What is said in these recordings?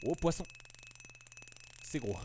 Oh, poisson. C'est gros.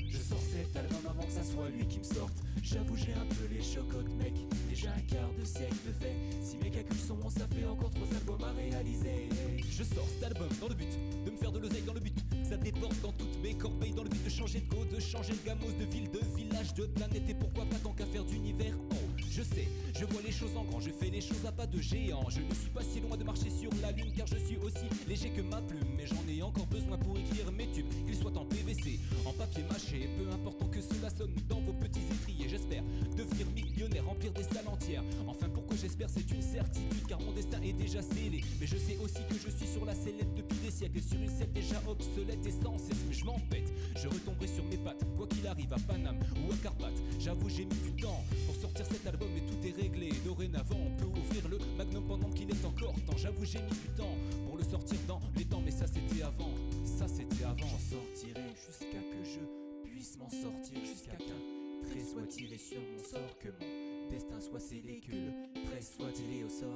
Je sors cet album avant que ça soit lui qui me sorte. J'avoue j'ai un peu les chocottes mec. Déjà un quart de siècle de fait. Si mes calculs sont bons, ça fait encore 3 albums à réaliser. Je sors cet album dans le but de me faire de l'oseille, dans le but que ça déporte dans toutes mes corbeilles, dans le but de changer de go, de changer de gamos, de ville, de village, de planète, et pourquoi pas tant qu'à faire d'univers. Oh, je sais, je vois les choses en grand, je fais les choses à pas de géant. Je ne suis pas si loin de marcher sur la lune, car je suis aussi léger que ma plume. Mais j'en ai encore besoin pour écrire mes tubes, qu'ils soient en PVC, en papier mâché, peu important que cela sonne dans vos petits étriers. J'espère devenir millionnaire, remplir des salles entières. Enfin, pourquoi j'espère, c'est une certitude, car mon destin est déjà scellé. Mais je sais aussi que je suis sur la sellette depuis des siècles, et sur une selle déjà obsolète et sans cesse. Mais je m'embête, je retomberai sur mes pattes, quoi qu'il arrive à Paname ou à Carpath. J'avoue, j'ai mis du temps pour sortir cet album, et tout est réglé. Dorénavant, on peut ouvrir le magnum pendant qu'il est encore temps. J'avoue, j'ai mis du temps pour le sortir dans les temps, mais ça c'était avant. Ça c'était avant. J'en sortirai jusqu'à que je puisse m'en sortir, jusqu'à qu'un trait soit tiré sur mon sort, que mon destin soit scellé, que le trait soit tiré au sort.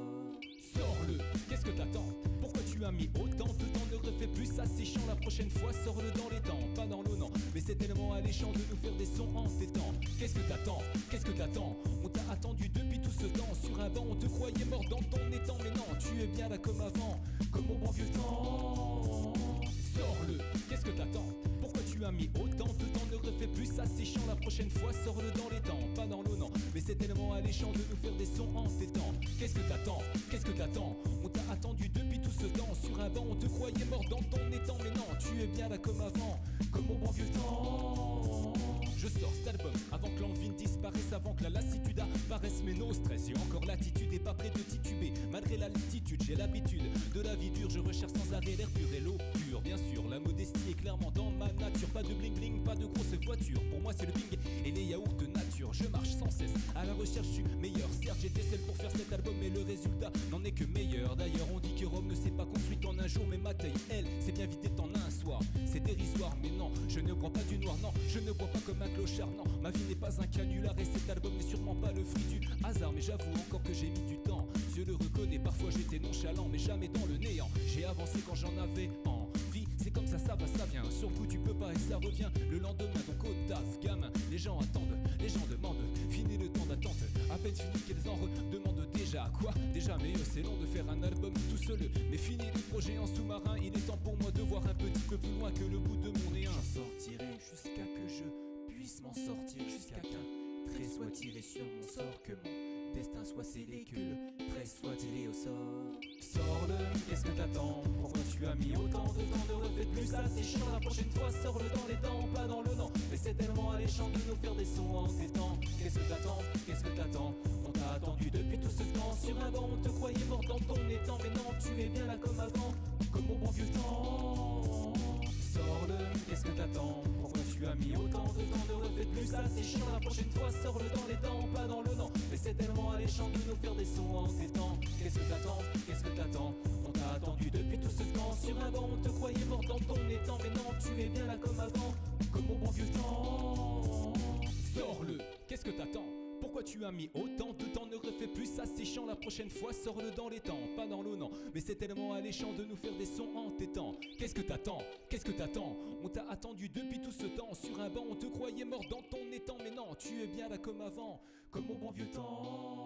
Sors-le, qu'est-ce que t'attends? Pourquoi tu as mis autant de temps? Ne refais plus ça, c'est chiant. La prochaine fois, sors-le dans les temps, pas dans l'eau, non. Mais c'est tellement alléchant de nous faire des sons en t'étant. Qu'est-ce que t'attends? Qu'est-ce que t'attends? On t'a attendu depuis tout ce temps. Sur un banc, on te croyait mort dans ton étang. Mais non, tu es bien là comme avant, comme au bon vieux temps. Sors-le, qu'est-ce que t'attends? Pourquoi tu as mis autant de temps? Ne refais plus ça, c'est chiant. La prochaine fois, sors-le dans les temps, pas dans l'eau, non. Mais c'est tellement alléchant de nous faire des sons en t'étant. Qu'est-ce que t'attends? Qu'est-ce que t'attends? On t'a attendu depuis tout ce temps. Sur un banc, on te croyait mort dans ton étang. Mais non, tu es bien là comme avant, comme au bon vieux temps. Je sors cet album avant que l'envie ne disparaisse, avant que la lassitude apparaisse. Mais no stress, j'ai encore l'attitude et pas près de tituber. Malgré l'altitude, j'ai l'habitude de la vie dure. Je recherche sans arrêt l'air pur et l'eau pure. Bien sûr, la modestie est clairement dans ma nature. Pas de bling bling, pas de grosse voiture. Pour moi c'est le bing et les yaourts de nature. Je marche sans cesse à la recherche du meilleur. Certes j'étais seul pour faire cet album, mais le résultat n'en est que meilleur. D'ailleurs on dit que Rome ne s'est pas construite en un jour, mais ma taille, elle, s'est bien vidée en un soir. C'est dérisoire, mais non, je ne bois pas du noir, non, je ne bois pas comme un clochard, non. Ma vie n'est pas un canular et cet album n'est sûrement pas le fruit du hasard. Mais j'avoue encore que j'ai mis du temps, je le reconnais. Parfois j'étais nonchalant, mais jamais dans le néant. J'ai avancé quand j'en avais envie. C'est comme ça va, ça vient. Sur le coup tu peux pas et ça revient le lendemain. Donc au taf, gamin, les gens attendent, les gens demandent. Fini le temps d'attente, à peine fini qu'elles en redemandent déjà. Quoi? Déjà, mais c'est long de faire un album tout seul. Mais fini le projet en sous-marin, il est temps pour moi de voir un petit peu plus loin que le bout de mon nez. J'en sortirai jusqu'à que je puisse m'en sortir, jusqu'à qu'un trait soit tiré sur mon sort, que mon destin soit scellé, que le trait soit tiré au sort. Sors-le, qu'est-ce que t'attends? Pourquoi tu as mis autant de temps? Ne refais plus ça, c'est chiant. La prochaine fois, sors-le dans les temps, pas dans le non. Mais c'est tellement alléchant de nous faire des sons en t'étant. Qu'est-ce que t'attends? Qu'est-ce que t'attends? On t'a attendu depuis tout ce temps. Sur un banc, on te croyait mort dans ton étang. Mais non, tu es bien là comme avant, comme au bon vieux temps. Sors-le, qu'est-ce que t'attends? Pourquoi tu as mis autant de temps? Ne refais plus ça, c'est chiant. La prochaine fois, sors-le dans les temps, pas dans le non. Mais c'est tellement alléchant de nous faire des sons en t'étant. Qu'est-ce que t'attends? Qu'est-ce que t'attends? On t'a attendu depuis tout ce temps. Sur un banc, on te croyait mort dans ton étang. Mais non, tu es bien là comme avant, comme au bon vieux temps. Sors-le, qu'est-ce que t'attends? Pourquoi tu as mis autant de temps? Ne refais plus ça, c'est chiant. La prochaine fois, sors-le dans les temps, pas dans l'eau, non. Mais c'est tellement alléchant de nous faire des sons en t'étant. Qu'est-ce que t'attends? Qu'est-ce que t'attends? On t'a attendu depuis tout ce temps. Sur un banc, on te croyait mort dans ton étang. Mais non, tu es bien là comme avant, comme au bon vieux temps.